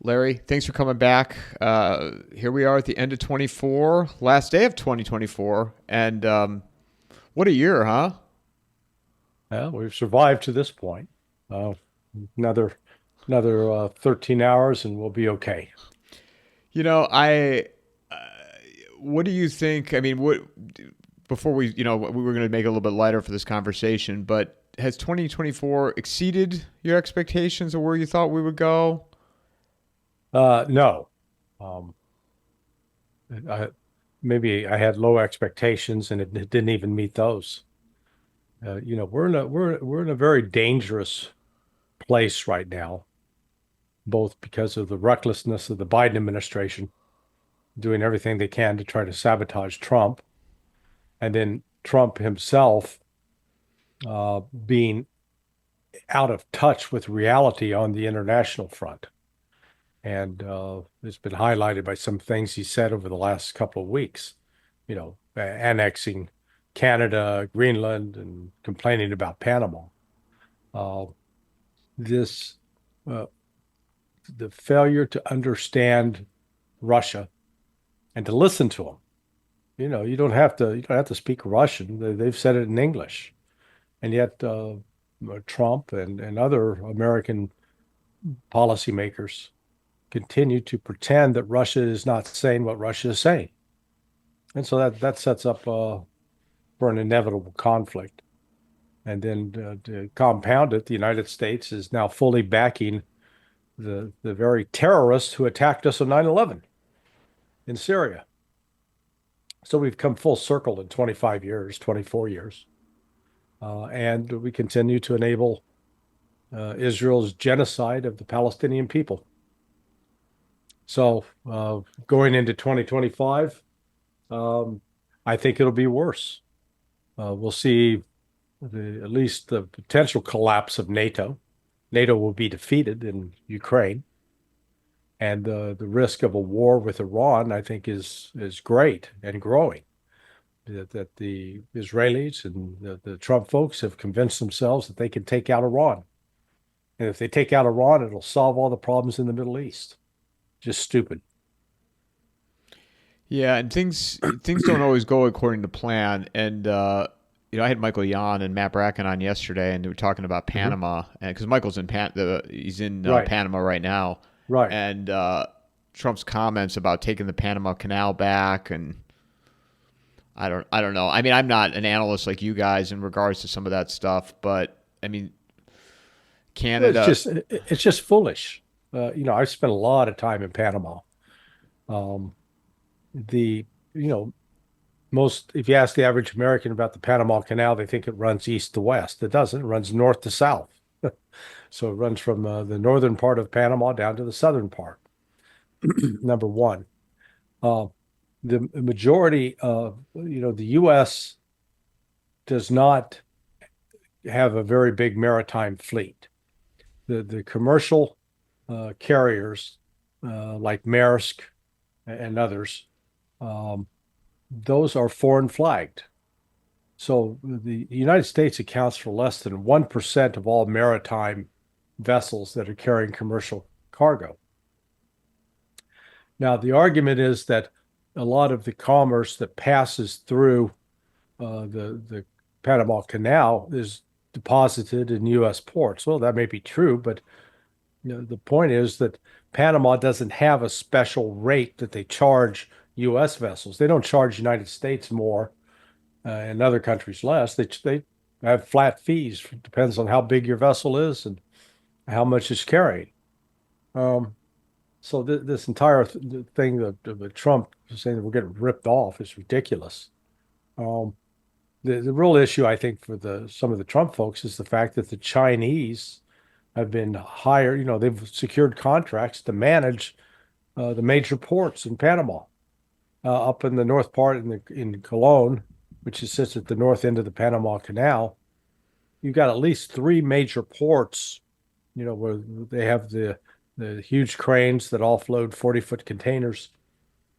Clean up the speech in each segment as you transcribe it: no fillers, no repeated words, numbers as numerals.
Larry, thanks for coming back. Here we are at the end of 24, last day of 2024. And what a year, huh? Well, we've survived to this point. Uh, another another 13 hours and we'll be okay. You know, I. Uh, what do you think? I mean, what before we were going to make it a little bit lighter for this conversation, but has 2024 exceeded your expectations of where you thought we would go? No, um, I, maybe I had low expectations and it didn't even meet those. We're in a very dangerous place right now, both because of the recklessness of the Biden administration doing everything they can to try to sabotage Trump, and then Trump himself being out of touch with reality on the international front. And it's been highlighted by some things he said over the last couple of weeks, annexing Canada, Greenland, and complaining about Panama. Uh, this, uh, the failure to understand Russia and to listen to them. You don't have to speak Russian. They've said it in English, and yet Trump and other American policymakers continue to pretend that Russia is not saying what Russia is saying. And so that sets up for an inevitable conflict. And then to compound it, the United States is now fully backing the very terrorists who attacked us on 9/11 in Syria. So we've come full circle in 25 years, 24 years. And we continue to enable Israel's genocide of the Palestinian people. So going into 2025, I think it'll be worse. We'll see at least the potential collapse of NATO. NATO will be defeated in Ukraine, and the risk of a war with Iran, I think, is great and growing. That the Israelis and the Trump folks have convinced themselves that they can take out Iran, and if they take out Iran, it'll solve all the problems in the Middle East. Just stupid. Yeah, and things don't always go according to plan. And I had Michael Yon and Matt Bracken on yesterday, and they were talking about Mhm. Panama, and because he's in Right, Panama right now, right. and Trump's comments about taking the Panama Canal back, and I don't know. I mean, I'm not an analyst like you guys in regards to some of that stuff, but I mean, It's Canada. just it's just foolish. I've spent a lot of time in Panama. Um, the you know most if you ask the average American about the Panama Canal, they think it runs east to west. It doesn't. It runs north to south. So it runs from the northern part of Panama down to the southern part. Number one, uh, the majority of the U.S. does not have a very big maritime fleet. The commercial carriers like Maersk and others, um, those are foreign flagged. So the United States accounts for less than 1% of all maritime vessels that are carrying commercial cargo. Now, the argument is that a lot of the commerce that passes through the Panama Canal is deposited in U.S. ports. Well, that may be true, but the point is that Panama doesn't have a special rate that they charge U.S. vessels. They don't charge United States more and other countries less. They have flat fees. It depends on how big your vessel is and how much it's carrying. Um, so this entire thing that Trump is saying that we're getting ripped off is ridiculous. Um, the real issue, I think, for the some of the Trump folks is the fact that the Chinese have been hired. They've secured contracts to manage the major ports in Panama, up in the north part in Colon, which sits at the north end of the Panama Canal. You've got at least three major ports, where they have the huge cranes that offload 40-foot containers.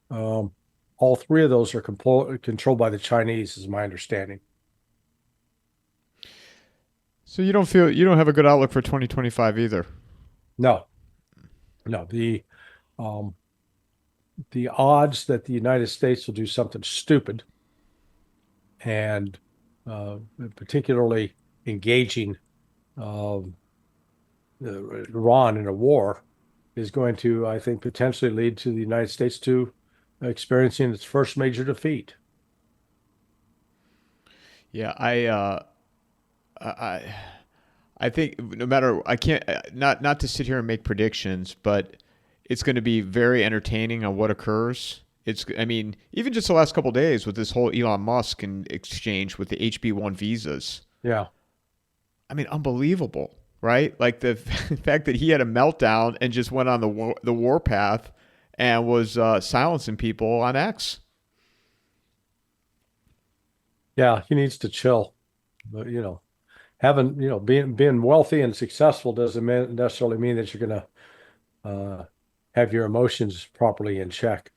Um, all three of those are controlled by the Chinese, is my understanding. So you don't have a good outlook for 2025 either. No, no. Um, the odds that the United States will do something stupid and uh, particularly engaging um, Iran in a war is going to, I think, potentially lead to the United States to experiencing its first major defeat. Yeah, I I think no matter I can't not to sit here and make predictions, but it's going to be very entertaining on what occurs. It's I mean even just the last couple of days with this whole Elon Musk and exchange with the HB1 visas. Yeah. I mean unbelievable, right? Like the fact that he had a meltdown and just went on the war path and was silencing people on X. Yeah, he needs to chill. But having being wealthy and successful doesn't necessarily mean that you're going to have your emotions properly in check.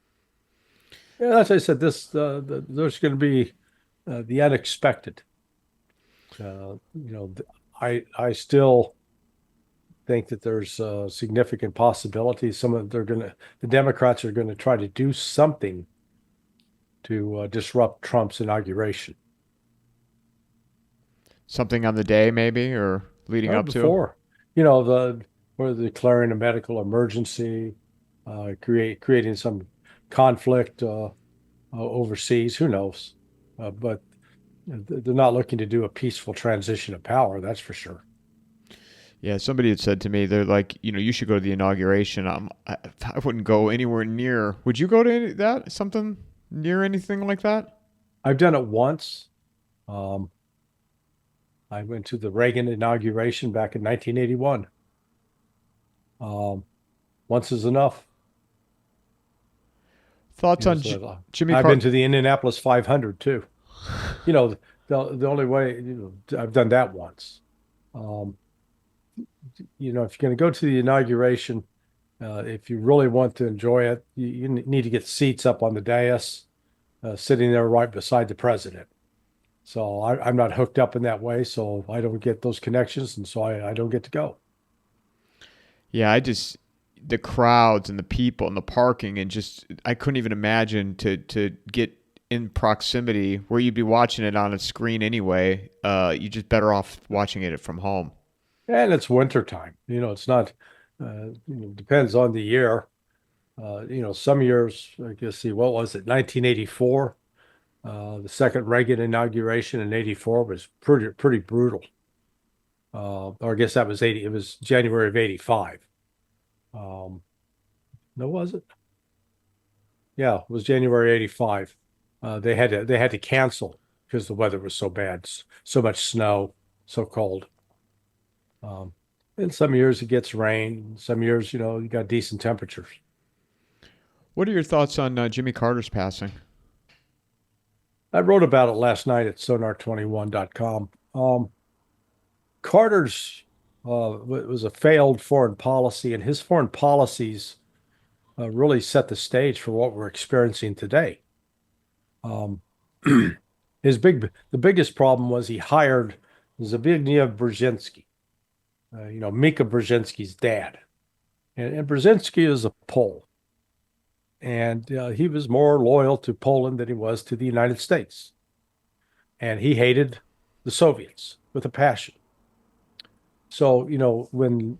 Yeah, as I said, there's going to be the unexpected. I still think that there's significant possibilities. The Democrats are going to try to do something to disrupt Trump's inauguration. Something on the day maybe or leading up to. Before, whether declaring a medical emergency, creating some conflict overseas, who knows? But they're not looking to do a peaceful transition of power, that's for sure. Yeah, somebody had said to me, they're like, you should go to the inauguration. I wouldn't go anywhere near. Would you go to that? Something near anything like that? I've done it once. Um, I went to the Reagan inauguration back in 1981. Once is enough. Thoughts on Jimmy I've Carter? been to the Indianapolis 500 too. You know, the only way, I've done that once. Um, if you're going to go to the inauguration, if you really want to enjoy it, you need to get seats up on the dais, sitting there right beside the president. So I'm not hooked up in that way, so I don't get those connections, and so I don't get to go. Yeah, the crowds and the people and the parking and just I couldn't even imagine to get in proximity where you'd be watching it on a screen anyway. You just better off watching it from home. And it's wintertime. It's not, depends on the year. Some years, I guess, see, what was it, 1984? The second Reagan inauguration in 84 was pretty brutal. Or I guess that was 80. It was January of 85. No, was it? Yeah, it was January 85. They had to cancel because the weather was so bad, so much snow, so cold. Um, in some years it gets rain. Some years, you got decent temperatures. What are your thoughts on Jimmy Carter's passing? I wrote about it last night at sonar21.com. Carter's was a failed foreign policy, and his foreign policies really set the stage for what we're experiencing today. Um, the biggest problem was he hired Zbigniew Brzezinski, Mika Brzezinski's dad. And Brzezinski is a Pole. And he was more loyal to Poland than he was to the United States. And he hated the Soviets with a passion. So, when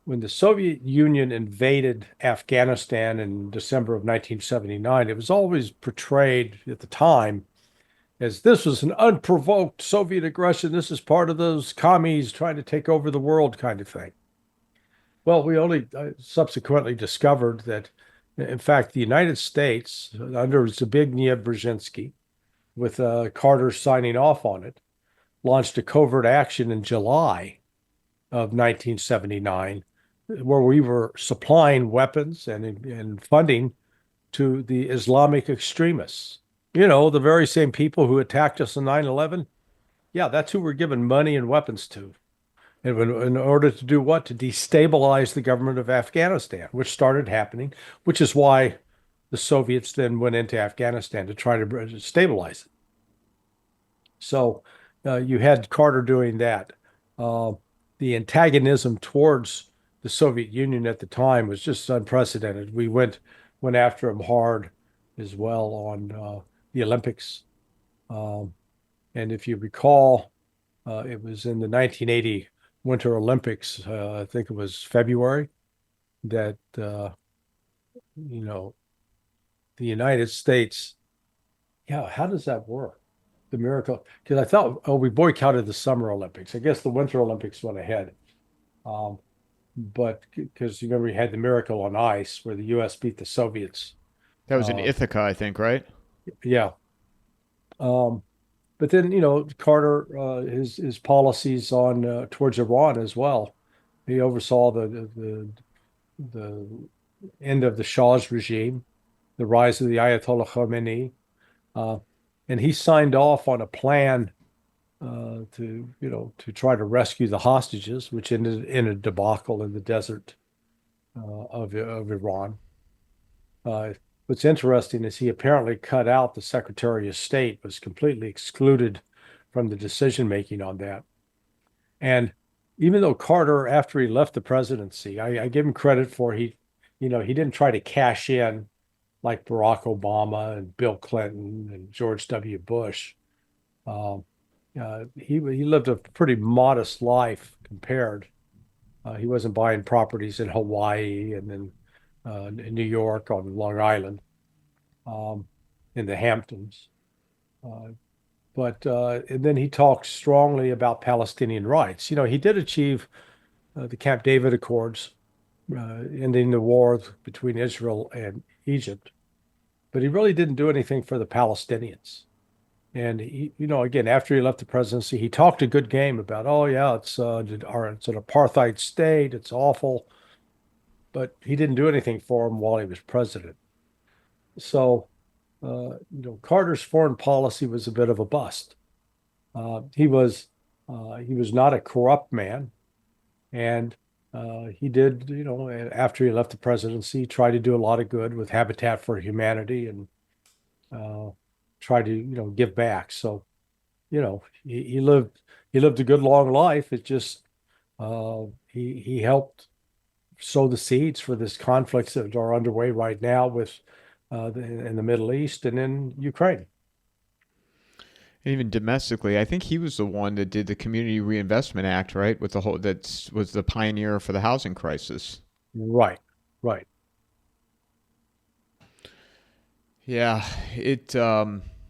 the Soviet Union invaded Afghanistan in December of 1979, it was always portrayed at the time as this was an unprovoked Soviet aggression. This is part of those commies trying to take over the world kind of thing. Well, we only subsequently discovered that, in fact, the United States, under Zbigniew Brzezinski, with Carter signing off on it, launched a covert action in July of 1979, where we were supplying weapons and funding to the Islamic extremists. The very same people who attacked us on 9/11. Yeah, that's who we're giving money and weapons to. And in order to do what? To destabilize the government of Afghanistan, which started happening, which is why the Soviets then went into Afghanistan to try to stabilize it. So you had Carter doing that. The antagonism towards the Soviet Union at the time was just unprecedented. We went after them hard as well on the Olympics. Um, and if you recall, it was in the 1980 Winter Olympics, I think it was February, that you know, the United States, yeah, how does that work? The miracle, because I thought, oh, we boycotted the Summer Olympics. I guess the Winter Olympics went ahead. Um, but because you remember we had the miracle on ice where the U.S. beat the Soviets. That was in Uh, Ithaca, I think, right? yeah. Um, but then, Carter, his policies on towards Iran as well. He oversaw the end of the Shah's regime, the rise of the Ayatollah Khomeini, uh, and he signed off on a plan to try to rescue the hostages, which ended in a debacle in the desert of Iran. What's interesting is he apparently cut out the Secretary of State, was completely excluded from the decision making on that. And even though Carter, after he left the presidency, I give him credit for he didn't try to cash in like Barack Obama and Bill Clinton and George W. Bush. Um, he lived a pretty modest life compared. He wasn't buying properties in Hawaii and then in New York on Long Island, um, in the Hamptons. Uh, but and then he talked strongly about Palestinian rights. He did achieve the Camp David Accords, ending the war between Israel and Egypt, but he really didn't do anything for the Palestinians. And again, after he left the presidency, he talked a good game about, oh yeah, it's an apartheid state, it's awful, but he didn't do anything for him while he was president. So, Carter's foreign policy was a bit of a bust. He was not a corrupt man, and he did, after he left the presidency, try to do a lot of good with Habitat for Humanity and uh, try to, give back. So, he lived a good long life. It just he helped sow the seeds for this conflicts that are underway right now with in the Middle East and in Ukraine. And even domestically, I think he was the one that did the Community Reinvestment Act, right? With the whole that was the pioneer for the housing crisis. Right, right. Yeah, it.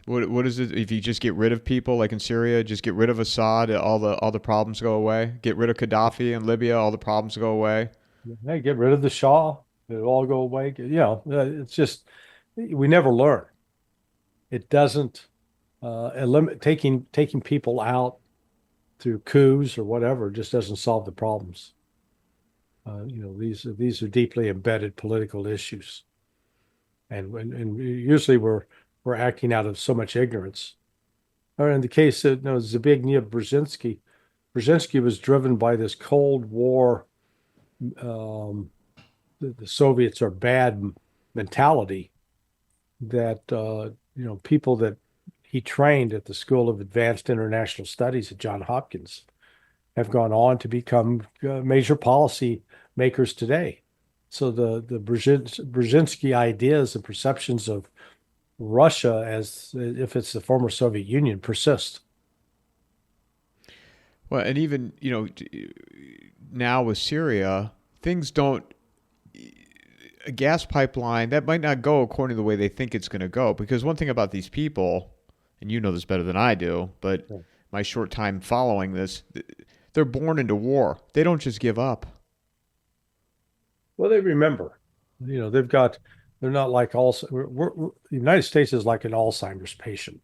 What is it? If you just get rid of people, like in Syria, just get rid of Assad, all the problems go away. Get rid of Gaddafi in Libya, all the problems go away. Hey, get rid of the Shah. It'll all go away. It's just we never learn. It doesn't eliminate taking people out through coups or whatever just doesn't solve the problems. These are deeply embedded political issues, and usually we're acting out of so much ignorance. Or in the case of Zbigniew Brzezinski was driven by this Cold War, um, the Soviets are bad mentality that people that he trained at the School of Advanced International Studies at Johns Hopkins have gone on to become major policy makers today. So the Brzezinski ideas and perceptions of Russia as if it's the former Soviet Union persist. Well, and even now with Syria, things don't. A gas pipeline that might not go according to the way they think it's going to go. Because one thing about these people, and you know this better than I do, but Yeah. my short time following this, they're born into war. They don't just give up. Well, they remember, they're not like all, the United States is like an Alzheimer's patient.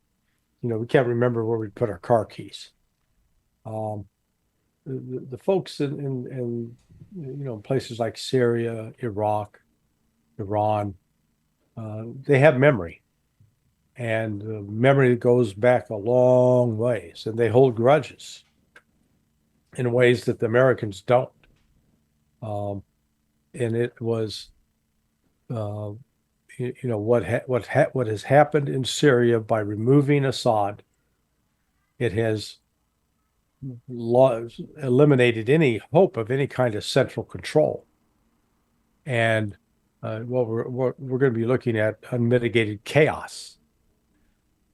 We can't remember where we put our car keys. Um, the folks in places like Syria, Iraq, Iran, they have memory, and memory goes back a long ways, and they hold grudges in ways that the Americans don't. Um, and it was, uh, what has happened in Syria by removing Assad. It has eliminated any hope of any kind of central control. And we're going to be looking at unmitigated chaos.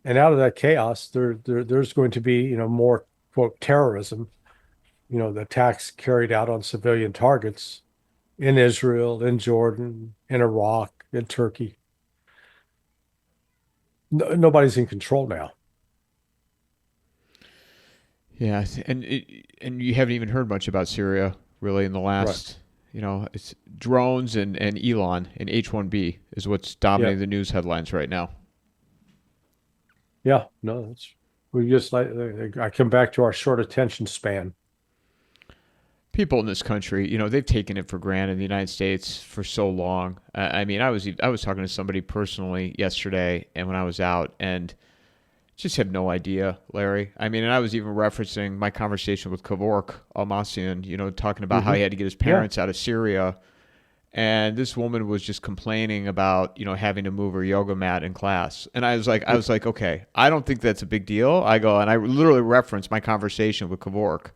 And out of that chaos, there's going to be, more, quote, terrorism, the attacks carried out on civilian targets in Israel, in Jordan, in Iraq, in Turkey. Nobody's in control now. Yeah, and you haven't even heard much about Syria really in the Right. last. It's drones and Elon and H-1B is what's Yeah. dominating the news headlines right now. Yeah. No, we just like, I come back to our short attention span. People in this country, they've taken it for granted in the United States for so long. I mean, I was talking to somebody personally yesterday, and when I was out, and just have no idea, Larry. I mean, and I was even referencing my conversation with Kavork Almasian, talking about how Hmm. he had to get his Yeah. parents out of Syria. And this woman was just complaining about, having to move her yoga mat in class. And I was like, okay, I don't think that's a big deal. I go, and I literally referenced my conversation with Kavork.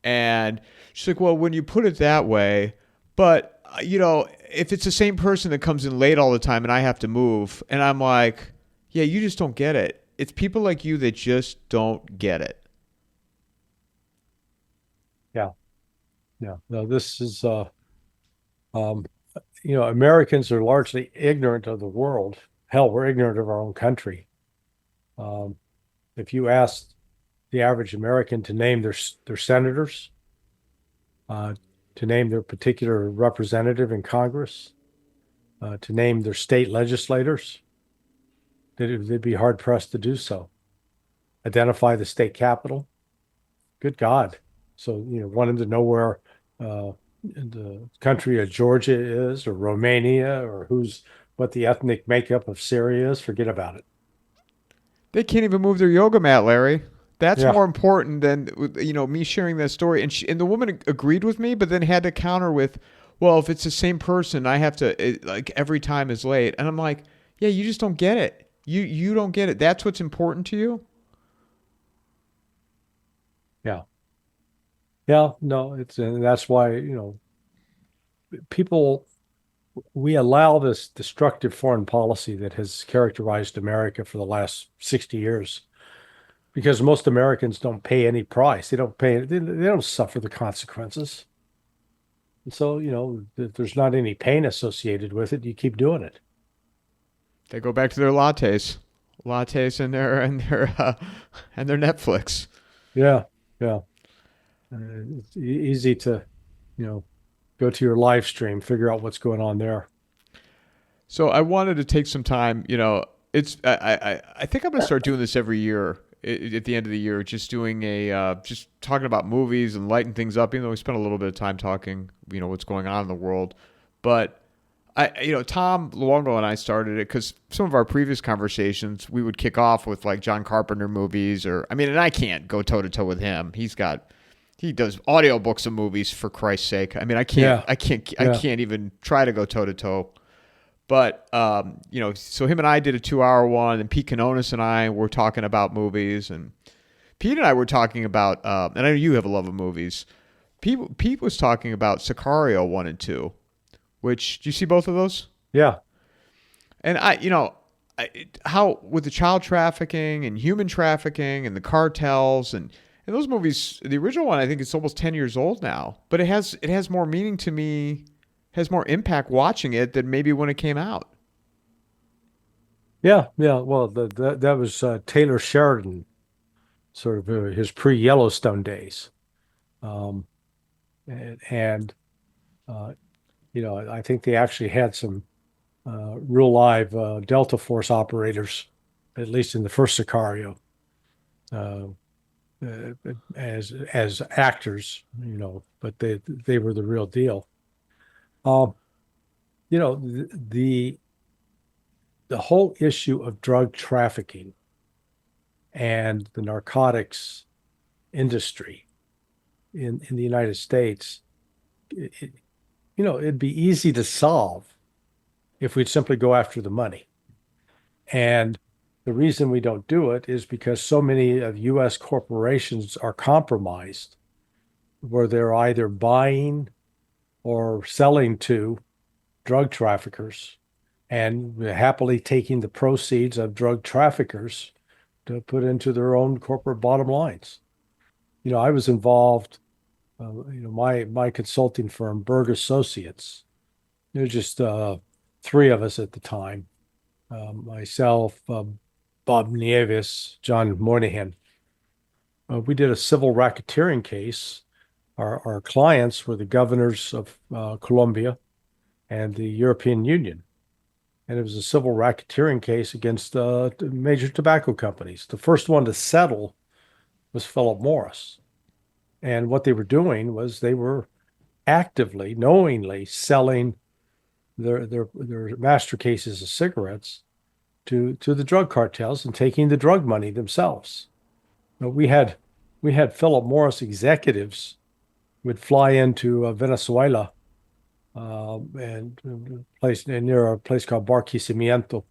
And she's like, well, when you put it that way, but, if it's the same person that comes in late all the time and I have to move, and I'm like, yeah, you just don't get it. It's people like you that just don't get it. Yeah. Yeah. No, this is, um, Americans are largely ignorant of the world. Hell, we're ignorant of our own country. Um, if you ask the average American to name their senators, uh, to name their particular representative in Congress, to name their state legislators, they'd be hard pressed to do so. Identify the state capital. Good God. So, wanting to know where the country of Georgia is, or Romania, or what the ethnic makeup of Syria is, forget about it. They can't even move their yoga mat, Larry. That's Yeah. more important than me sharing that story. And the woman agreed with me, but then had to counter with, "Well, if it's the same person, I have to like every time is late." And I'm like, "Yeah, you just don't get it. You don't get it. That's what's important to you." Yeah. Yeah. No, and that's why, people, we allow this destructive foreign policy that has characterized America for the last 60 years because most Americans don't pay any price. They don't suffer the consequences. And so, if there's not any pain associated with it, you keep doing it. They go back to their lattes and their Netflix. Yeah. Yeah. It's easy to, you know, go to your live stream, figure out what's going on there. So I wanted to take some time. It's I think I'm gonna start doing this every year at the end of the year, just doing just talking about movies and lighting things up. Even though we spent a little bit of time talking, what's going on in the world, but Tom Luongo and I started it because some of our previous conversations we would kick off with like John Carpenter movies, or I mean, and I can't go toe to toe with him. He does audiobooks of movies for Christ's sake. I mean, Yeah. I Yeah. can't even try to go toe to toe. But so him and I did a 2 hour one, and Pete Canonis and I were talking about movies, and Pete and I were talking about, and I know you have a love of movies. Pete was talking about Sicario 1 and 2, which do you see both of those? Yeah. And how with the child trafficking and human trafficking and the cartels and those movies, the original one I think it's almost 10 years old now, but it has more meaning to me, has more impact watching it than maybe when it came out. Yeah. Yeah. Well, that was Taylor Sheridan, sort of his pre-Yellowstone days. Um, and uh, I think they actually had some real live Delta Force operators, at least in the first Sicario, uh, as actors, but they were the real deal. Um, the whole issue of drug trafficking and the narcotics industry in the United States, it, it'd be easy to solve if we'd simply go after the money. And The reason we don't do it is because so many of U.S. corporations are compromised, where they're either buying or selling to drug traffickers and happily taking the proceeds of drug traffickers to put into their own corporate bottom lines. I was involved, my consulting firm, Berg Associates, there were just three of us at the time, myself, Bob Nieves, John Moynihan. We did a civil racketeering case. Our clients were the governors of Colombia and the European Union. And it was a civil racketeering case against major tobacco companies. The first one to settle was Philip Morris. And what they were doing was they were actively, knowingly selling their master cases of cigarettes to the drug cartels and taking the drug money themselves. We had Philip Morris executives would fly into Venezuela and place near a place called Barquisimeto.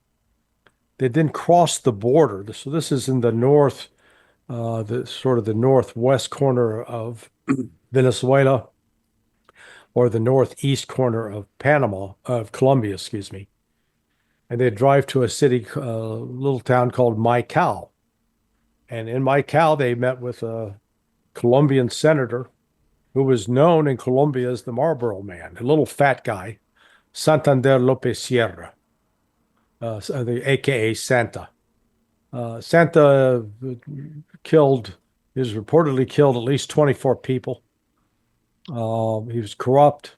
They then crossed the border. So this is in the north, the sort of the northwest corner of Venezuela, or the northeast corner of Panama, of Colombia, excuse me. And they'd drive to a city, little town called Maicao. And in Maicao, they met with a Colombian senator who was known in Colombia as the Marlboro Man, a little fat guy, Santander Lopez Sierra, aka Santa. Santa is reportedly killed at least 24 people. He was corrupt,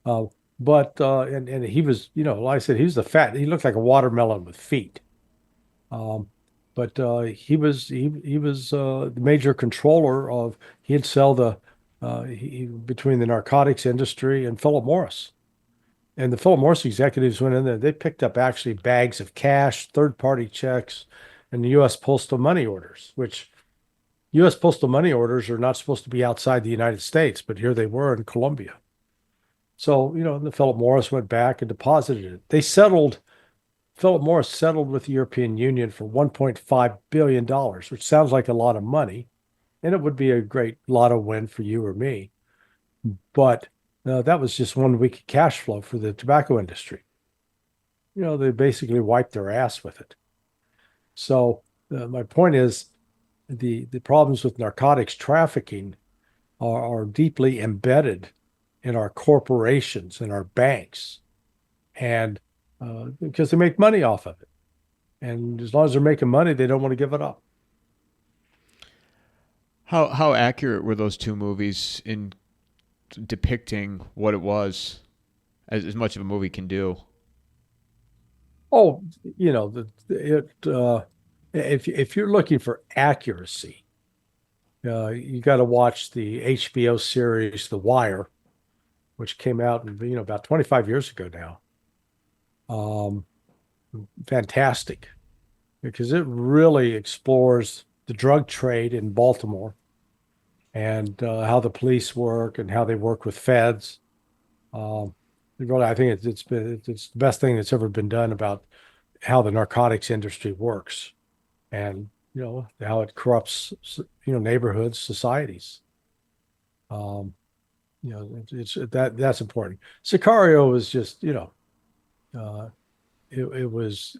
and he was, like I said, he looked like a watermelon with feet. But he was the major controller of. He'd sell between the narcotics industry and Philip Morris. And the Philip Morris executives went in there. They picked up actually bags of cash, third-party checks, and the U.S. postal money orders, which U.S. postal money orders are not supposed to be outside the United States, but here they were in Colombia. So, the Philip Morris went back and deposited it. Philip Morris settled with the European Union for $1.5 billion, which sounds like a lot of money, and it would be a great lotto win for you or me. But that was just 1 week of cash flow for the tobacco industry. They basically wiped their ass with it. So my point is the problems with narcotics trafficking are deeply embedded in our corporations and our banks, and because they make money off of it. And as long as they're making money, they don't want to give it up. How accurate were those two movies in depicting what it was, as much of a movie can do? Oh, if you're looking for accuracy, you got to watch the HBO series The Wire, which came out about 25 years ago now. Fantastic, because it really explores the drug trade in Baltimore and how the police work and how they work with feds. Really, I think it's the best thing that's ever been done about how the narcotics industry works, and how it corrupts neighborhoods, societies. It's that's important. Sicario was just it was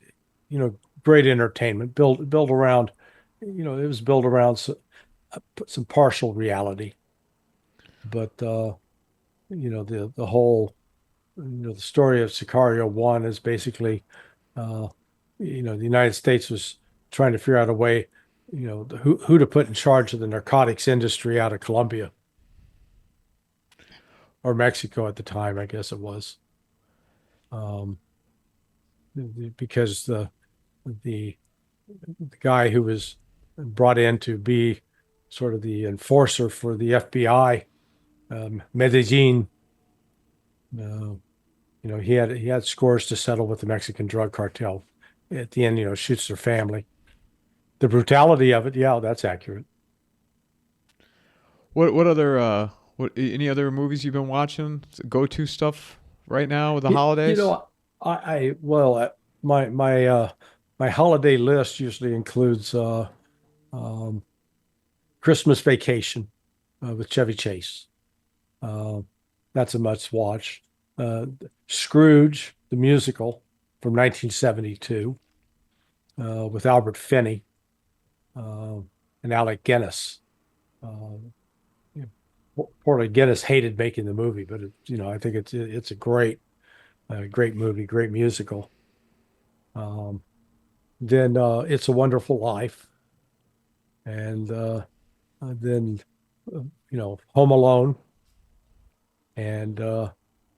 great entertainment built around it was built around some partial reality, but the whole the story of Sicario 1 is basically the United States was trying to figure out a way who to put in charge of the narcotics industry out of Colombia or Mexico at the time, I guess it was. Um, because the guy who was brought in to be sort of the enforcer for the FBI, Medellin, he had scores to settle with the Mexican drug cartel. At the end, shoots their family. The brutality of it, yeah, that's accurate. What other any other movies you've been watching? Go to stuff right now with the You, you holidays? know, I well, my my holiday list usually includes um, Christmas Vacation with Chevy Chase. Uh, that's a must watch. Uh, Scrooge, the musical from 1972 with Albert Finney uh, and Alec Guinness. Uh, Porter Guinness hated making the movie, but I think it's a great movie, great musical. Um, then It's a Wonderful Life, and then Home Alone, and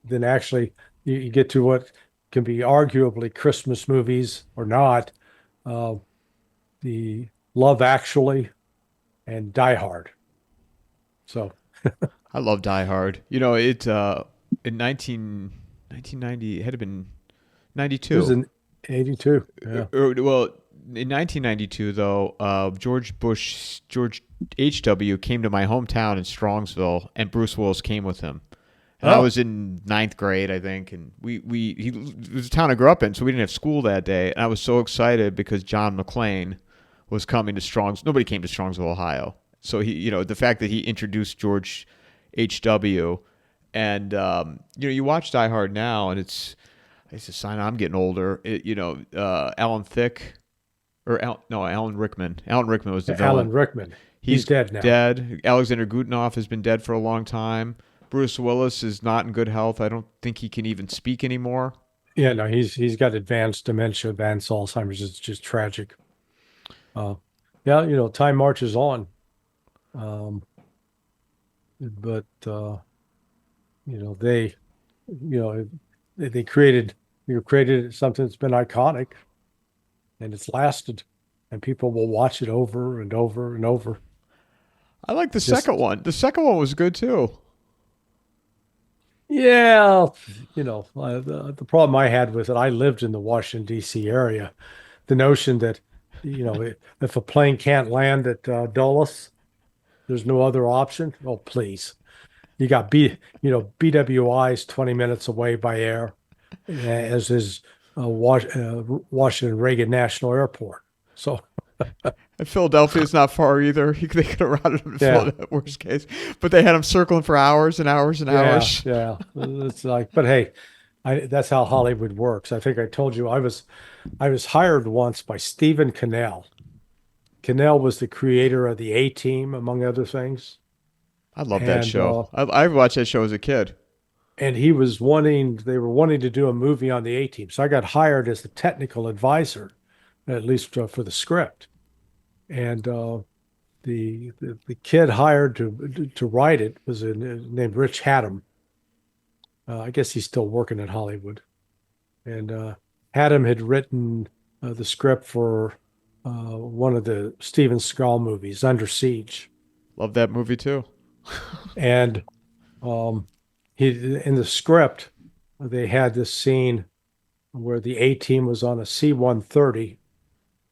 then actually you get to what can be arguably Christmas movies or not, uh, the Love Actually and Die Hard. So I love Die Hard. It in 1990 it had been it was 92. in '82. Yeah. Well, in 1992 though, George H.W. came to my hometown in Strongsville, and Bruce Willis came with him. And I Oh, was in ninth grade, I think, and it was a town I grew up in, so we didn't have school that day. And I was so excited because John McClane was coming to Strongs. Nobody came to Strongsville, Ohio. So the fact that he introduced George H.W. and you watch Die Hard now, and it's a sign I'm getting older. Alan Thicke or no, Alan Rickman. Alan Rickman was the Alan villain. Rickman. He's He's dead now. dead. Alexander Gutinoff has been dead for a long time. Bruce Willis is not in good health. I don't think he can even speak anymore. Yeah, no, he's got advanced dementia, advanced Alzheimer's. It's just tragic. Uh, yeah, time marches on. Um, but they, you know, they created something that's been iconic, and it's lasted, and people will watch it over and over and over. I like the second Just one. The second one was good too. yeah, the problem I had with it, I lived in the Washington D.C. area. The notion that if a plane can't land at Dulles, there's no other option. Oh, please. You got BWI's 20 minutes away by air, as is Washington Reagan National Airport. So, And Philadelphia's not far either. They could have routed him to yeah, Philadelphia, worst case. But they had him circling for hours and hours and yeah, hours. yeah. It's like, but hey, that's how Hollywood works. I think I told you I was hired once by Stephen Cannell. Cannell was the creator of the A Team, among other things, I love that and show. I watched that show as a kid. they were wanting to do a movie on the A Team. So I got hired as the technical advisor, at least for the script. And the kid hired to write it was named Rich Haddam. I guess he's still working at Hollywood. And Haddam had written the script for one of the Steven Seagal movies, Under Siege. Love that movie too. And um, he in the script they had this scene where the A team was on a C-130,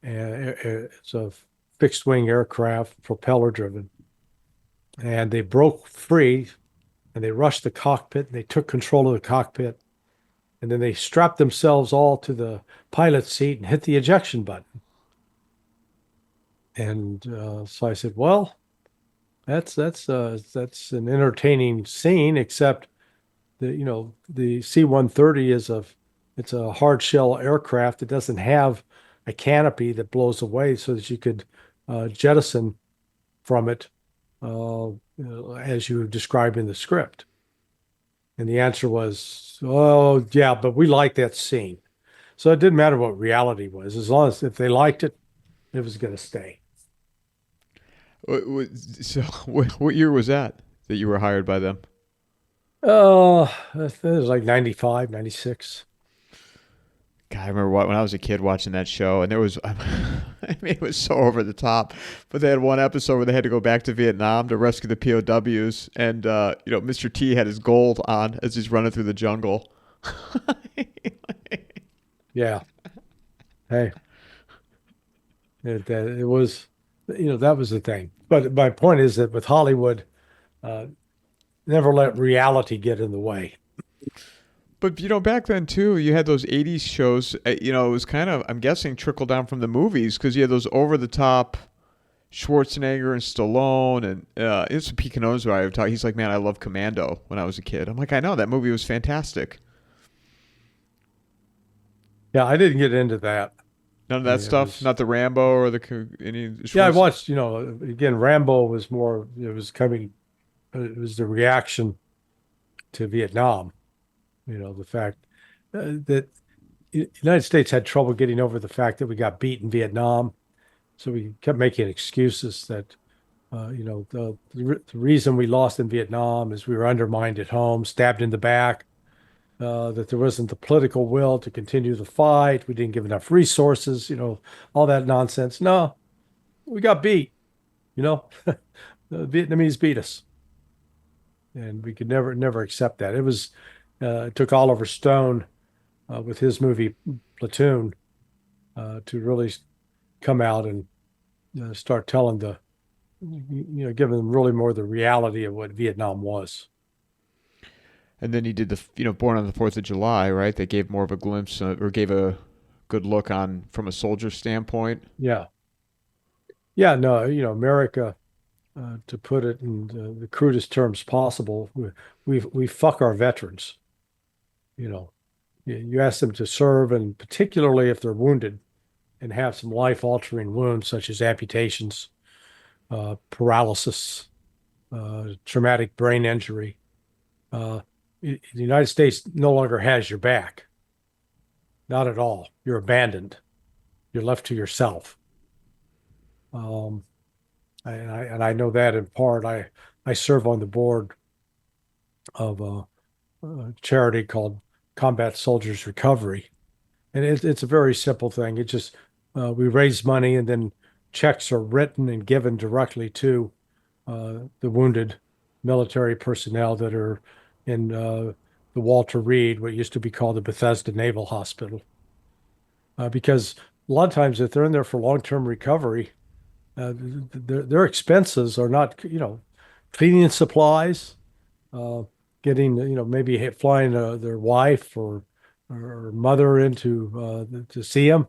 and it's a fixed wing aircraft, propeller driven, and they broke free and they rushed the cockpit and they took control of the cockpit, and then they strapped themselves all to the pilot seat and hit the ejection button. And so I said, well, that's an entertaining scene, except the C-130 it's a hard shell aircraft. It doesn't have a canopy that blows away so that you could jettison from it as you described in the script. And the answer was, oh yeah, but we like that scene. So it didn't matter what reality was, as long as if they liked it, it was going to stay. So, what year was that you were hired by them? It was like 95, 96. God, I remember when I was a kid watching that show, and there was, I mean, it was so over the top. But they had one episode where they had to go back to Vietnam to rescue the POWs, and Mr. T had his gold on as he's running through the jungle. Yeah. Hey, it was, that was the thing. But my point is that with Hollywood, uh, never let reality get in the way. But back then too, you had those '80s shows. It was kind of, I'm guessing, trickle down from the movies because you had those over the top Schwarzenegger and Stallone, and it's Pete knows what I would talk. He's like, man, I love Commando when I was a kid. I'm like, I know that movie was fantastic. Yeah, I didn't get into that. None of I that mean, it stuff, was, not the Rambo or any yeah, I Schwarz. watched, again, Rambo was more, it was the reaction to Vietnam, the fact that the United States had trouble getting over the fact that we got beat in Vietnam. So we kept making excuses that, the reason we lost in Vietnam is we were undermined at home, stabbed in the back, that there wasn't the political will to continue the fight. We didn't give enough resources, all that nonsense. No, we got beat, you know, the Vietnamese beat us, and we could never accept that. It took Oliver Stone with his movie Platoon to really come out and start telling giving them really more the reality of what Vietnam was. And then he did the Born on the Fourth of July, right? That gave more of a glimpse or gave a good look on from a soldier standpoint. Yeah. Yeah. No, America, to put it in the crudest terms possible, we fuck our veterans. You know, you ask them to serve, and particularly if they're wounded and have some life-altering wounds such as amputations, paralysis, traumatic brain injury. The United States no longer has your back. Not at all. You're abandoned. You're left to yourself. Um, and I know that in part. I serve on the board of a charity called Combat Soldiers Recovery, and it's a very simple thing. It just we raise money, and then checks are written and given directly to the wounded military personnel that are in the Walter Reed, what used to be called the Bethesda Naval Hospital, because a lot of times if they're in there for long-term recovery, their expenses are not, cleaning supplies, uh, getting, maybe flying their wife or mother into to see them.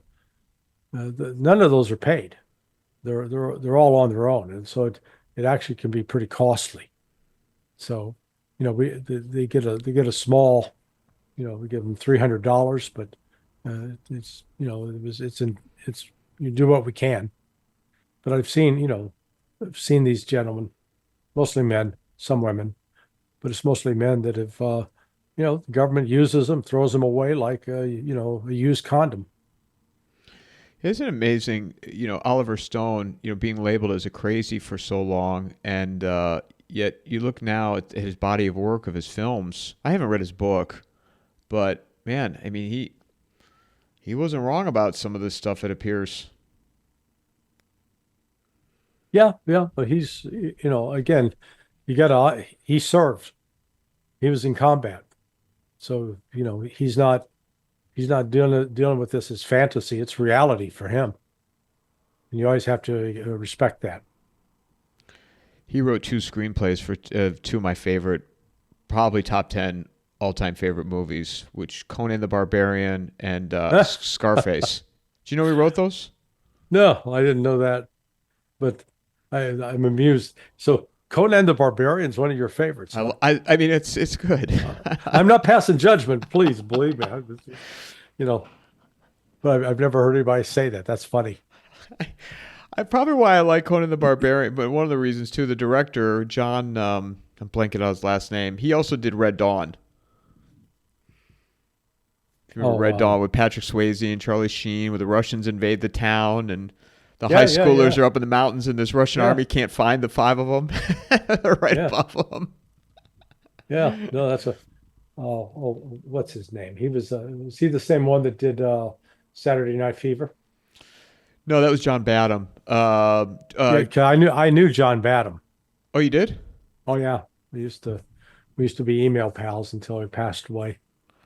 None of those are paid. They're all on their own, and so it actually can be pretty costly. So, they get a small, we give them $300, but it's it's you do what we can. But I've seen these gentlemen, mostly men, some women, but it's mostly men that have, the government uses them, throws them away like, a used condom. Isn't it amazing, Oliver Stone, being labeled as a crazy for so long, and yet you look now at his body of work of his films. I haven't read his book, but man, I mean, he wasn't wrong about some of this stuff. It appears. Yeah, yeah, but again, he served. He was in combat. So, he's not dealing with this as fantasy. It's reality for him. And you always have to respect that. He wrote two screenplays for two of my favorite, probably top 10 all-time favorite movies, which Conan the Barbarian and Scarface. Do you know he wrote those? No, I didn't know that, but I'm amused. So Conan the Barbarian is one of your favorites, huh? I mean, it's good. I'm not passing judgment, please believe me. You know, but I've never heard anybody say that. That's funny. I probably why I like Conan the Barbarian, but one of the reasons too, the director John, I'm blanking on his last name. He also did Red Dawn. If you remember Oh, Red Dawn with Patrick Swayze and Charlie Sheen, where the Russians invade the town and the high yeah, yeah, schoolers yeah, are up in the mountains, and this Russian yeah, army can't find the five of them. They're right yeah, above them. yeah. No, that's a. What's his name? Was he the same one that did Saturday Night Fever? No, that was John Badham. Yeah, 'cause I knew John Badham. Oh, you did? Oh yeah, we used to be email pals until he passed away.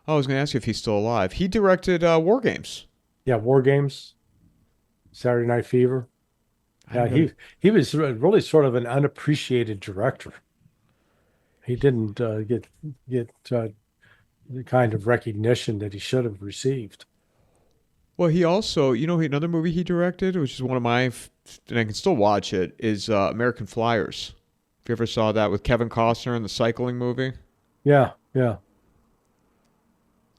Oh, I was going to ask you if he's still alive. He directed War Games. Yeah, War Games, Saturday Night Fever. I Yeah, didn't know. he was really sort of an unappreciated director. He didn't get the kind of recognition that he should have received. Well, he also, another movie he directed, which is one of my, and I can still watch it, is American Flyers. If you ever saw that with Kevin Costner in the cycling movie. Yeah, yeah.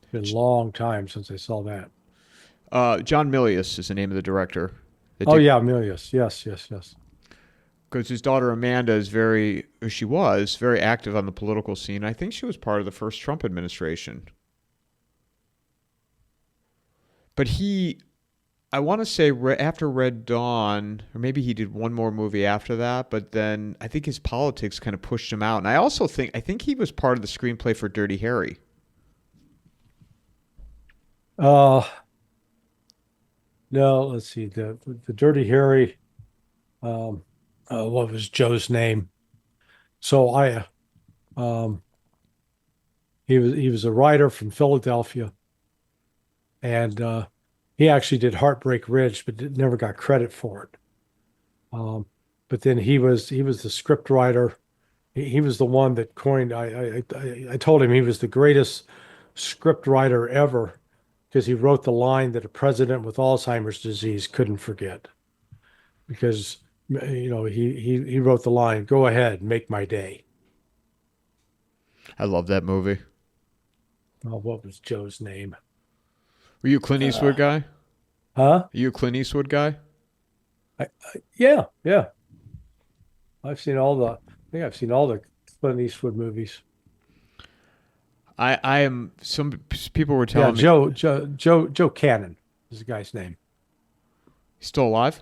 It's been a long time since I saw that. John Milius is the name of the director. That Oh did, yeah, Milius. Yes, yes, yes. because his daughter Amanda is very, or she was very active on the political scene. I think she was part of the first Trump administration. But I want to say after Red Dawn, or maybe he did one more movie after that, but then I think his politics kind of pushed him out. And I think he was part of the screenplay for Dirty Harry. Uh, no, let's see. The Dirty Harry. Um, what was Joe's name? So um, he was a writer from Philadelphia, and he actually did Heartbreak Ridge, but never got credit for it. Um, but then he was the script writer. He was the one that coined. I told him he was the greatest script writer ever because he wrote the line that a president with Alzheimer's disease couldn't forget. Because he wrote the line, "Go ahead, make my day." I love that movie. Oh, what was Joe's name? Were you a Clint Uh, Eastwood guy? Are huh? you a Clint Eastwood guy? Yeah, yeah. I think I've seen all the Clint Eastwood movies. I am. Some people were Yeah, telling me Joe Cannon is the guy's name. he's still alive.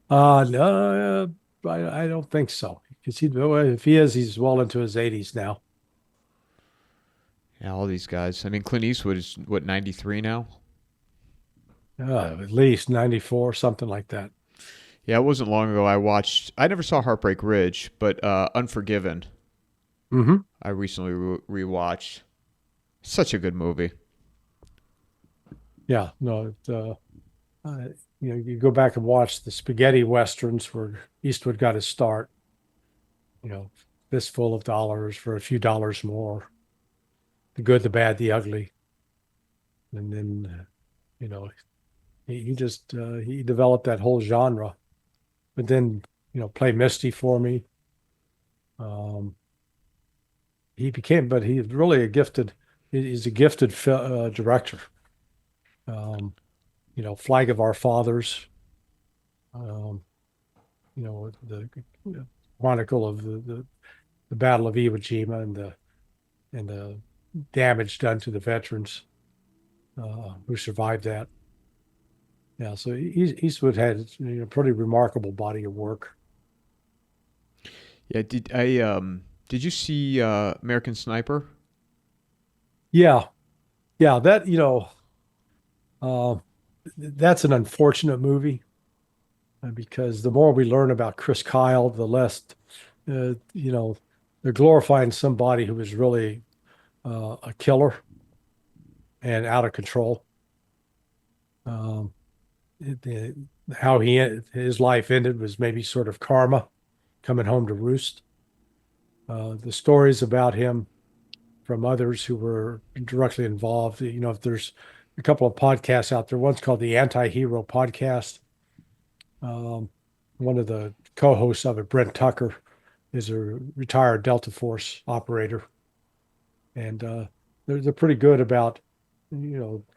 No, I don't think so. Because if he is, he's well into his 80s now. Yeah, all these guys. I mean, Clint Eastwood is what 93 now. At least 94, something like that. Yeah, it wasn't long ago. I never saw Heartbreak Ridge, but Unforgiven. Mm-hmm. I recently rewatched. Such a good movie. Yeah, no, uh, you go back and watch the spaghetti westerns where Eastwood got his start. You know, Fistful of Dollars for a few dollars more, The Good, the Bad, the Ugly, and then you know he just he developed that whole genre. But then Play Misty for Me. Um, but he's really he's a gifted director. Um, Flag of Our Fathers. Um, the chronicle of the Battle of Iwo Jima and the damage done to the veterans who survived that. Yeah, so Eastwood had a pretty remarkable body of work. Yeah, did you see American Sniper? Yeah, yeah, uh, that's an unfortunate movie because the more we learn about Chris Kyle, the less, they're glorifying somebody who was really a killer and out of control. Um, the, how his life ended was maybe sort of karma coming home to roost. The stories about him from others who were directly involved. If there's a couple of podcasts out there, one's called the Anti-Hero Podcast. Um, One of the co-hosts of it, Brent Tucker, is a retired Delta Force operator, and they're pretty good about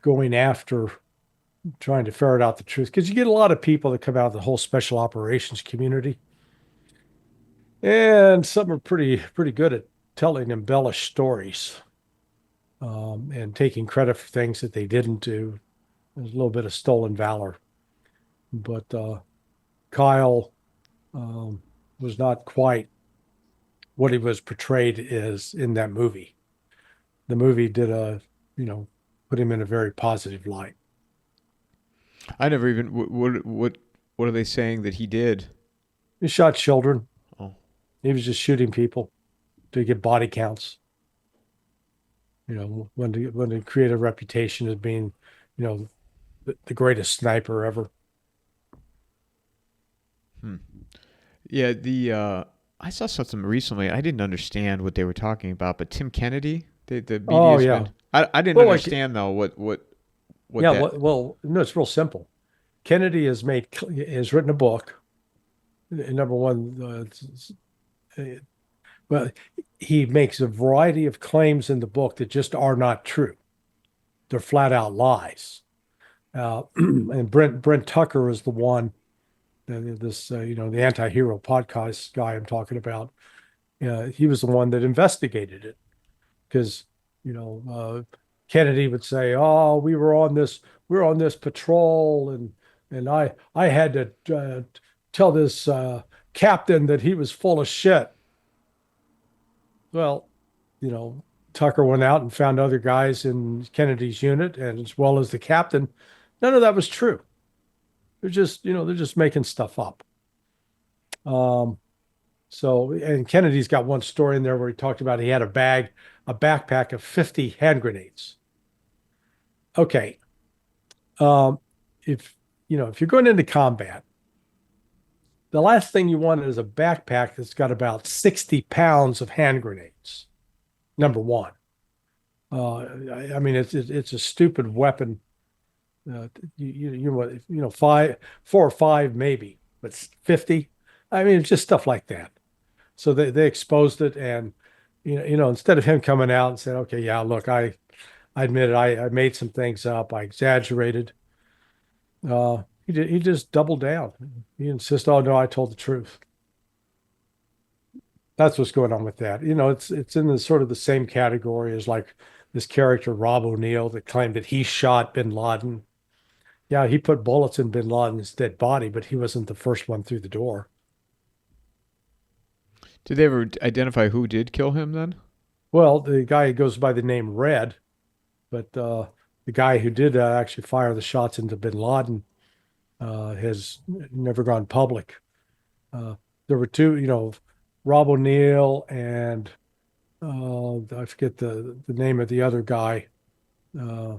going after trying to ferret out the truth because you get a lot of people that come out of the whole special operations community, and some are pretty good at telling embellished stories and taking credit for things that they didn't do. There's a little bit of stolen valor, but Kyle um, was not quite what he was portrayed as in that movie. The movie did you know, put him in a very positive light. I never even. What are they saying that he did? He shot children. Oh, He was just shooting people to get body counts. When to create a reputation as being, the greatest sniper ever. hmm. Yeah. I saw something recently. I didn't understand what they were talking about, but Tim Kennedy, The Oh media's yeah. been. I didn't Well, like understand though what yeah. that. Well, no, it's real simple. Kennedy has written a book. Number one, well, he makes a variety of claims in the book that just are not true. They're flat out lies. And Brent Tucker is the one, this the anti-hero podcast guy I'm talking about. He was the one that investigated it because Kennedy would say, "Oh, we were on this patrol, and I had to tell this captain that he was full of shit." Well, you know, Tucker went out and found other guys in Kennedy's unit, and as well as the captain. None of that was true. They're just making stuff up. Um, and Kennedy's got one story in there where he talked about he had a backpack of 50 hand grenades. Okay. Um, if if you're going into combat, the last thing you want is a backpack that's got about 60 pounds of hand grenades. Number one. I mean, it's a stupid weapon. Five, 4 or 5 maybe, but 50. I mean, it's just stuff like that. So they exposed it, and instead of him coming out and saying, "Okay, yeah, look, I admit it, I made some things up, I exaggerated," he just doubled down. He insisted, "Oh no, I told the truth." That's what's going on with that. It's in the sort of the same category as like this character Rob O'Neill that claimed that he shot Bin Laden. Yeah, he put bullets in Bin Laden's dead body, but he wasn't the first one through the door. Did they ever identify who did kill him then? Well, the guy goes by the name Red, but the guy who did actually fire the shots into Bin Laden has never gone public. Uh, there were two, Rob O'Neill and I forget the name of the other guy. Uh,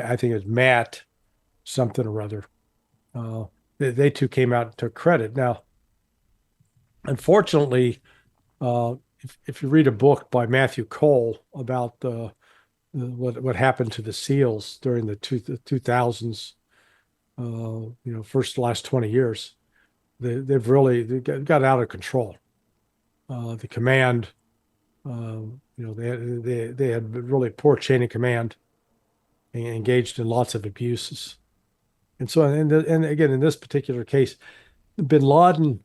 I think it's Matt something or other. They two came out and took credit. Now, unfortunately, if you read a book by Matthew Cole about what happened to the SEALs during the 2000s, last 20 years, they got out of control. The command, they had really poor chain of command and engaged in lots of abuses. And so, and again, in this particular case, Bin Laden,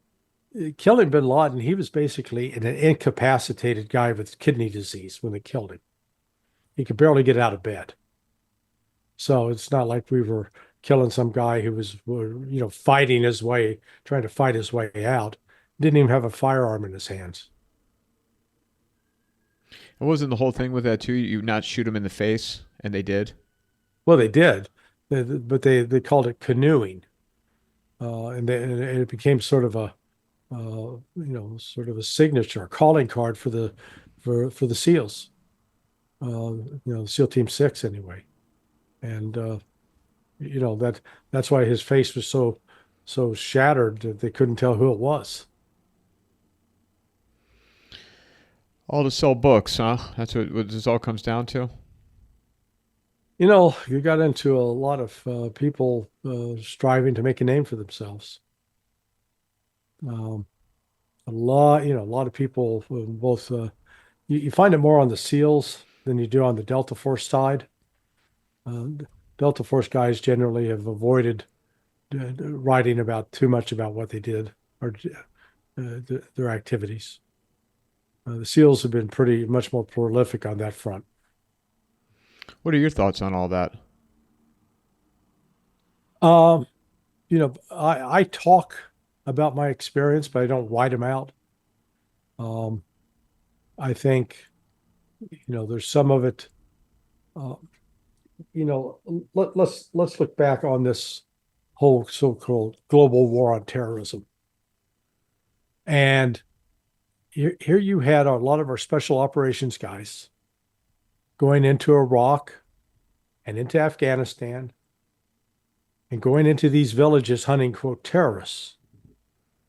killing Bin Laden, he was basically an incapacitated guy with kidney disease when they killed him. He could barely get out of bed. So it's not like we were killing some guy who was, fighting his way, trying to fight his way out. Didn't even have a firearm in his hands. And wasn't the whole thing with that too? You not shoot him in the face, and they did. Well, they did, but they called it canoeing, and it became sort of a signature, a calling card for the SEALs, SEAL Team 6 anyway, and that's why his face was so shattered that they couldn't tell who it was. All to sell books, huh? That's what this all comes down to. You got into a lot of people striving to make a name for themselves. Um, a lot of people, both, you find it more on the SEALs than you do on the Delta Force side. Delta Force guys generally have avoided writing about too much about what they did or their activities. The SEALs have been pretty much more prolific on that front. What are your thoughts on all that? Um, I talk about my experience, but I don't write them out. Um, I think, there's some of it. Uh, let's look back on this whole so-called global war on terrorism. And here you had a lot of our special operations guys going into Iraq and into Afghanistan and going into these villages hunting, quote, terrorists,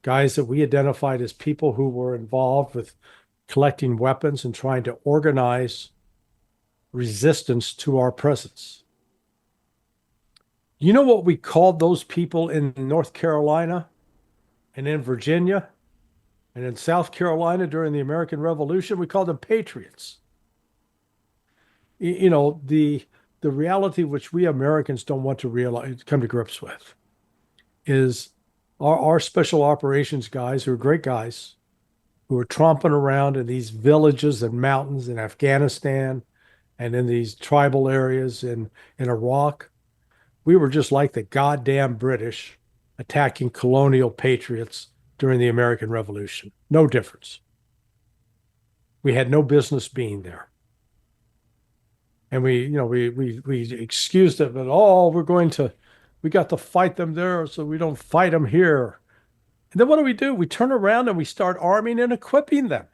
guys that we identified as people who were involved with collecting weapons and trying to organize resistance to our presence. You know what we called those people in North Carolina and in Virginia and in South Carolina during the American Revolution? We called them patriots. You know, the reality which we Americans don't want to realize, come to grips with, is our special operations guys, who are great guys, who are tromping around in these villages and mountains in Afghanistan and in these tribal areas in Iraq. We were just like the goddamn British attacking colonial patriots during the American Revolution. No difference. We had no business being there. And we excused it, but we got to fight them there, so we don't fight them here. And then what do? We turn around and we start arming and equipping them.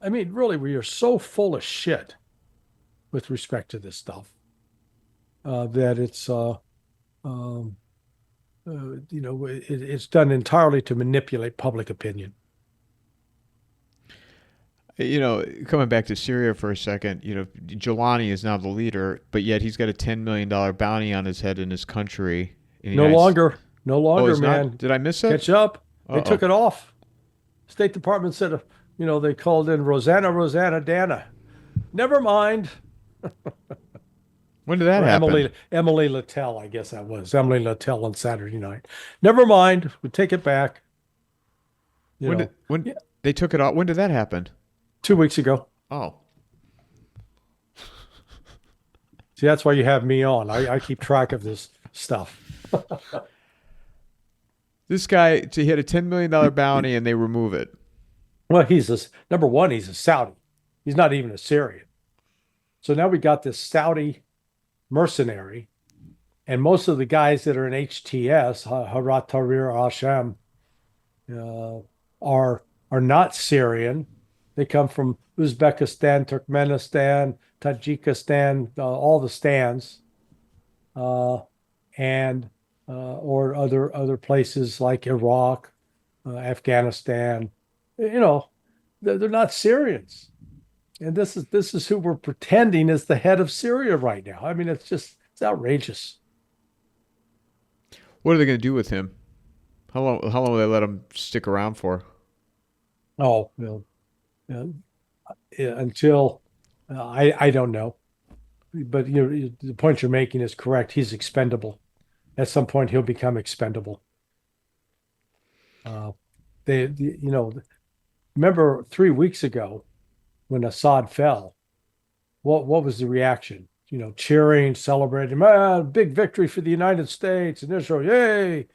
I mean, really, we are so full of shit with respect to this stuff that it's done entirely to manipulate public opinion. Coming back to Syria for a second, Jelani is now the leader, but yet he's got a $10 million bounty on his head in his country. No longer, man. Not? Did I miss it? Catch up. They took it off. State Department said, they called in Rosanna Dana. Never mind. When did that happen? Emily Littell, I guess that was. Emily Littell on Saturday night. Never mind. We take it back. They took it off? When did that happen? 2 weeks ago. Oh. See, that's why you have me on. I keep track of this stuff. This guy, he had a $10 million bounty and they remove it. Well, number one, he's a Saudi. He's not even a Syrian. So now we got this Saudi mercenary, and most of the guys that are in HTS, Harat Tahrir al-Sham, are not Syrian. They come from Uzbekistan, Turkmenistan, Tajikistan, all the stands, and or other places like Iraq, Afghanistan. They're not Syrians, and this is who we're pretending is the head of Syria right now. I mean, it's outrageous. What are they going to do with him? How long will they let him stick around for? Oh, until I don't know, but the point you're making is correct. He's expendable. At some point, he'll become expendable. Remember 3 weeks ago when Assad fell, what was the reaction? Cheering, celebrating, big victory for the United States and Israel, yay!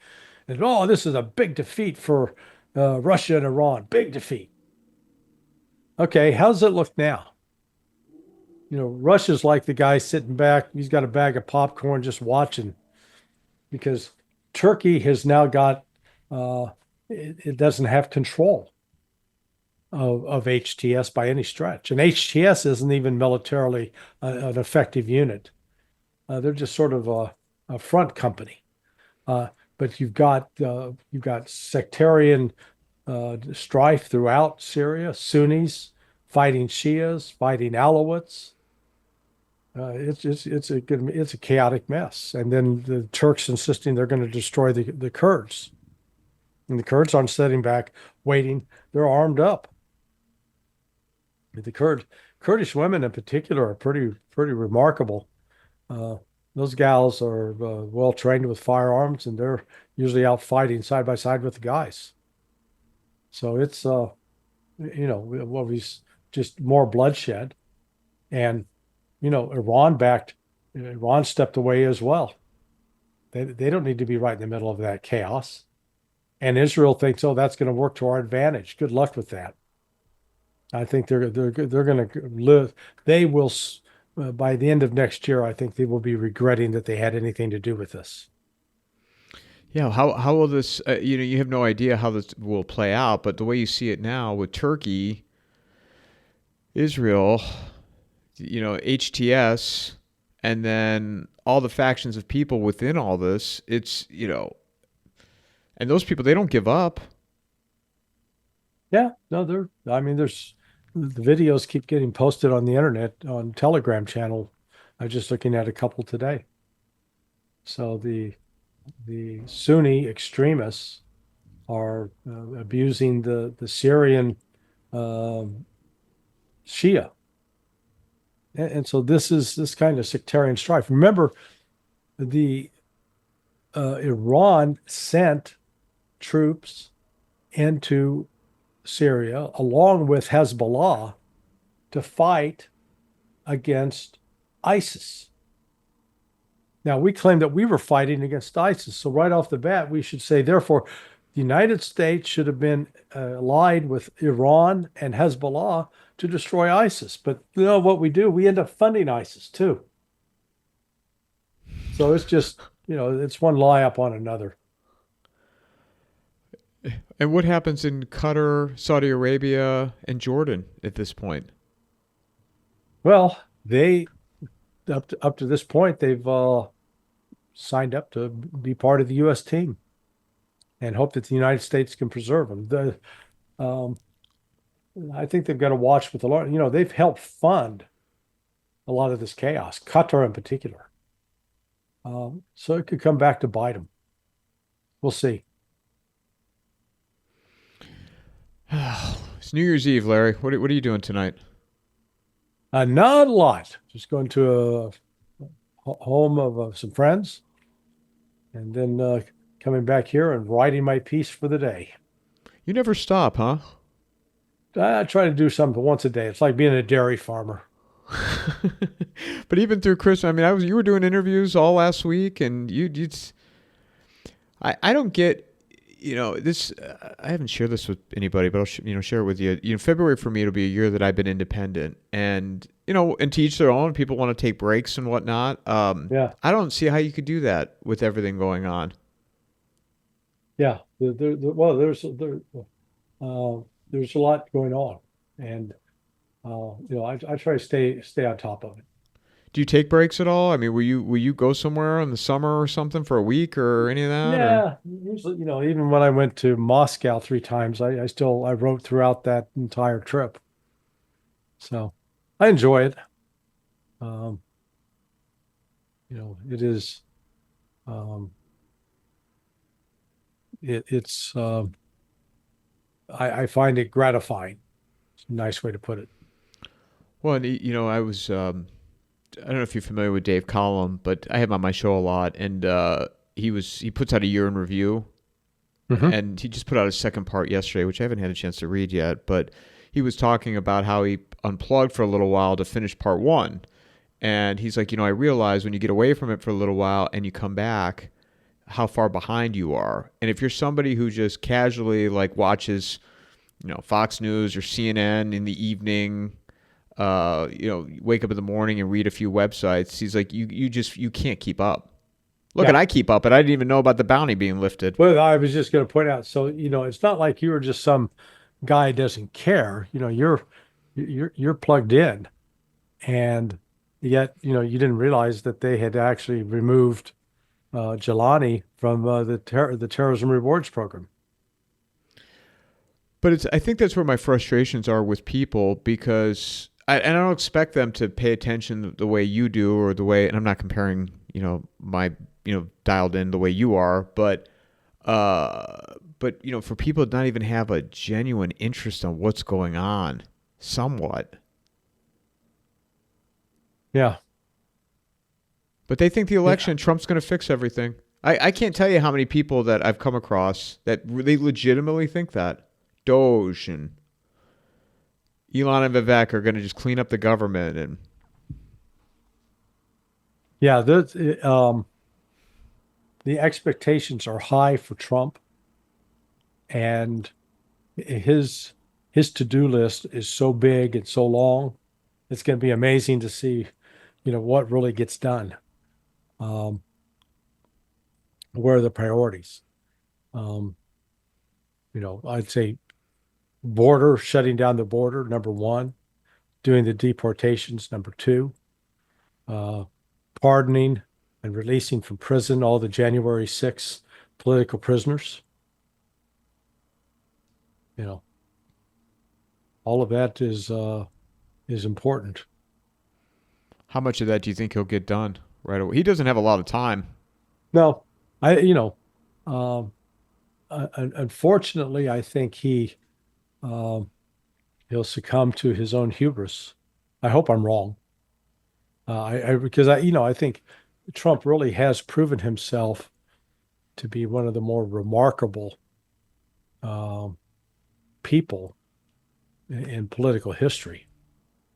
And this is a big defeat for Russia and Iran, big defeat. Okay, how does it look now? Russia's like the guy sitting back. He's got a bag of popcorn just watching, because Turkey has now got, it doesn't have control of HTS by any stretch. And HTS isn't even militarily an effective unit. They're just sort of a front company. But you've got sectarian strife throughout Syria, Sunnis fighting Shias, fighting Alawites. It's a chaotic mess. And then the Turks insisting they're going to destroy the Kurds. And the Kurds aren't sitting back waiting. They're armed up. The Kurdish women in particular are pretty remarkable. Those gals are well trained with firearms, and they're usually out fighting side by side with the guys. So it's just more bloodshed, and Iran stepped away as well. They don't need to be right in the middle of that chaos, and Israel thinks, that's going to work to our advantage. Good luck with that. I think they're going to live. They will. By the end of next year, I think they will be regretting that they had anything to do with this. Yeah, how will this? You have no idea how this will play out, but the way you see it now with Turkey, Israel, HTS, and then all the factions of people within all this, it's and those people, they don't give up. Yeah, no, there's the videos keep getting posted on the internet on Telegram channel. I was just looking at a couple today. So the Sunni extremists are abusing the Syrian um Shia, and so this is this kind of sectarian strife. Remember, the Iran sent troops into Syria along with Hezbollah to fight against ISIS. Now, we claim that we were fighting against ISIS. So, right off the bat, we should say, therefore, the United States should have been allied with Iran and Hezbollah to destroy ISIS. But you know what we do? We end up funding ISIS too. So it's just, it's one lie up on another. And what happens in Qatar, Saudi Arabia, and Jordan at this point? Well, they up to this point, they've signed up to be part of the U.S. team and hope that the United States can preserve them. Um, I think they've got to watch with a lot. They've helped fund a lot of this chaos, Qatar in particular. So it could come back to bite them. We'll see. It's New Year's Eve, Larry. What are you doing tonight? Not a lot. Just going to a home of some friends, and then coming back here and writing my piece for the day. You never stop, huh? I try to do something once a day. It's like being a dairy farmer. But even through Christmas, I mean, you were doing interviews all last week, and I don't get, this. I haven't shared this with anybody, but I'll share it with you. February for me, it'll be a year that I've been independent, and and to each their own. People want to take breaks and whatnot. Yeah, I don't see how you could do that with everything going on. yeah. Well, there's a lot going on, and I try to stay on top of it. Do you take breaks at all? I mean, will you go somewhere in the summer or something for a week or any of that? Or Yeah, usually, even when I went to Moscow 3 times, I wrote throughout that entire trip. So I enjoy it. Um, it is, um, it's, I find it gratifying. It's a nice way to put it. well, and I was I don't know if you're familiar with Dave Collum, but I have him on my show a lot, and he puts out a year in review, Hmm. and he just put out his second part yesterday, which I haven't had a chance to read yet, but he was talking about how he unplugged for a little while to finish part one. And he's like, I realize when you get away from it for a little while and you come back, how far behind you are. And if you're somebody who just casually like watches, Fox News or CNN in the evening, wake up in the morning and read a few websites, he's like, you can't keep up. Look, Yeah. and I keep up, but I didn't even know about the bounty being lifted. Well, I was just going to point out, so, it's not like you were just some guy who doesn't care. You're plugged in, and yet, you didn't realize that they had actually removed Jelani from the terrorism rewards program. But I think that's where my frustrations are with people because and I don't expect them to pay attention the way you do or the way, and I'm not comparing, my, dialed in the way you are, for people to not even have a genuine interest on what's going on, somewhat. Yeah. But they think the Yeah. election, Trump's going to fix everything. I can't tell you how many people that I've come across that they legitimately think that. Doge and Elon and Vivek are going to just clean up the government. And Yeah. The expectations are high for Trump, and his his to-do list is so big and so long. It's going to be amazing to see, what really gets done. Um, where are the priorities? Um, I'd say shutting down the border, number one, doing the deportations, number two, uh, pardoning and releasing from prison all the January 6th political prisoners. You know, All of that is important. How much of that do you think he'll get done right away? He doesn't have a lot of time. No, I you know, um, unfortunately, I think um, he'll succumb to his own hubris. I hope I'm wrong. Because I think Trump really has proven himself to be one of the more remarkable um, people in political history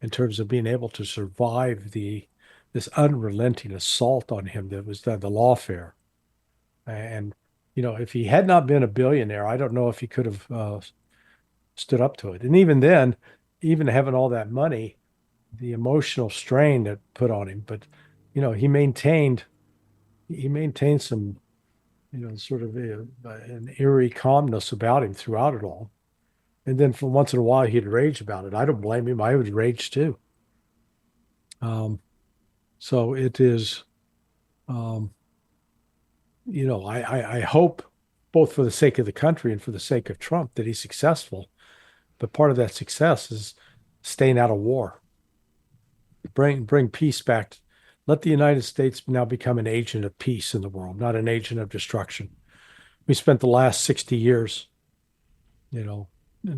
in terms of being able to survive the this unrelenting assault on him that was done, the lawfare. And if he had not been a billionaire, I don't know if he could have stood up to it. And even then, even having all that money, the emotional strain that put on him, but he maintained some sort of an eerie calmness about him throughout it all. And then for once in a while, he'd rage about it. I don't blame him. I would rage too. Um, so it is, um, I hope both for the sake of the country and for the sake of Trump that he's successful. But part of that success is staying out of war, bring peace back. Let the United States now become an agent of peace in the world, not an agent of destruction. We spent the last 60 years, you know,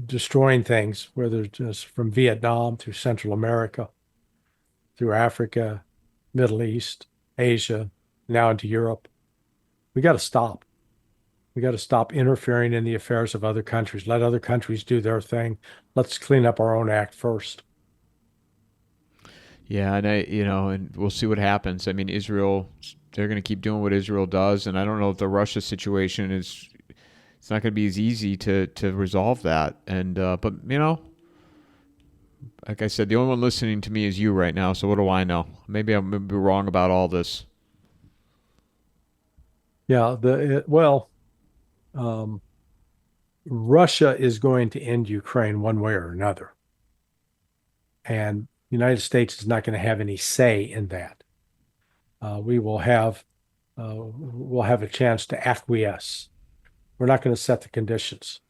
destroying things, whether it's just from Vietnam through Central America, through Africa, Middle East, Asia, now into Europe. We got to stop. We got to stop interfering in the affairs of other countries. Let other countries do their thing. Let's clean up our own act first. Yeah, and we'll see what happens. I mean, Israel, they're going to keep doing what Israel does, and I don't know if the Russia situation is. It's not going to be as easy to resolve that. And but like I said, the only one listening to me is you right now. So what do I know? Maybe I'm going to be wrong about all this. Yeah, um, Russia is going to end Ukraine one way or another, and the United States is not going to have any say in that. We will have we'll have a chance to acquiesce. We're not going to set the conditions.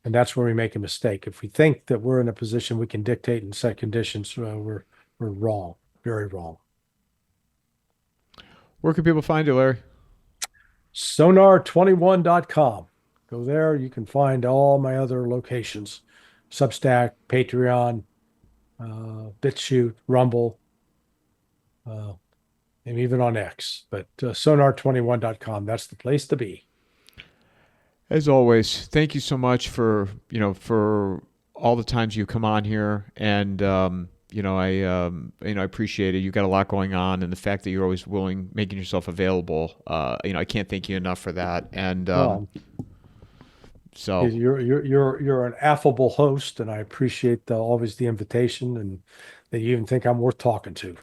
And that's where we make a mistake. If we think that we're in a position we can dictate and set conditions, we're wrong, very wrong. Where can people find you, Larry? Sonar21.com. Go there. You can find all my other locations: Substack, Patreon, BitChute, Rumble, uh, and even on X. But Sonar21.com, that's the place to be. As always, thank you so much for all the times you come on here, and I appreciate it. You've got a lot going on, and the fact that you're always making yourself available. I can't thank you enough for that. And Well, so, you're an affable host, and I appreciate always the invitation and that you even think I'm worth talking to.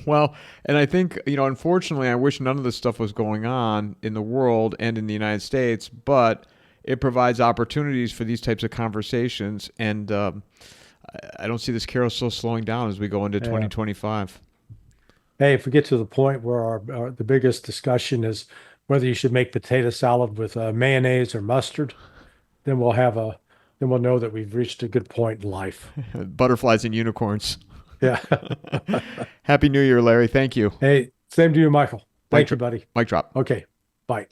well, and I think unfortunately, I wish none of this stuff was going on in the world and in the United States, but it provides opportunities for these types of conversations, and I don't see this carousel slowing down as we go into Yeah. 2025. Hey, if we get to the point where the biggest discussion is whether you should make potato salad with mayonnaise or mustard, then then we'll know that we've reached a good point in life. Butterflies and unicorns. Yeah. Happy New Year, Larry. Thank you. Hey, same to you, Michael. Mic, Thank you, buddy. mic drop. Okay. Bye.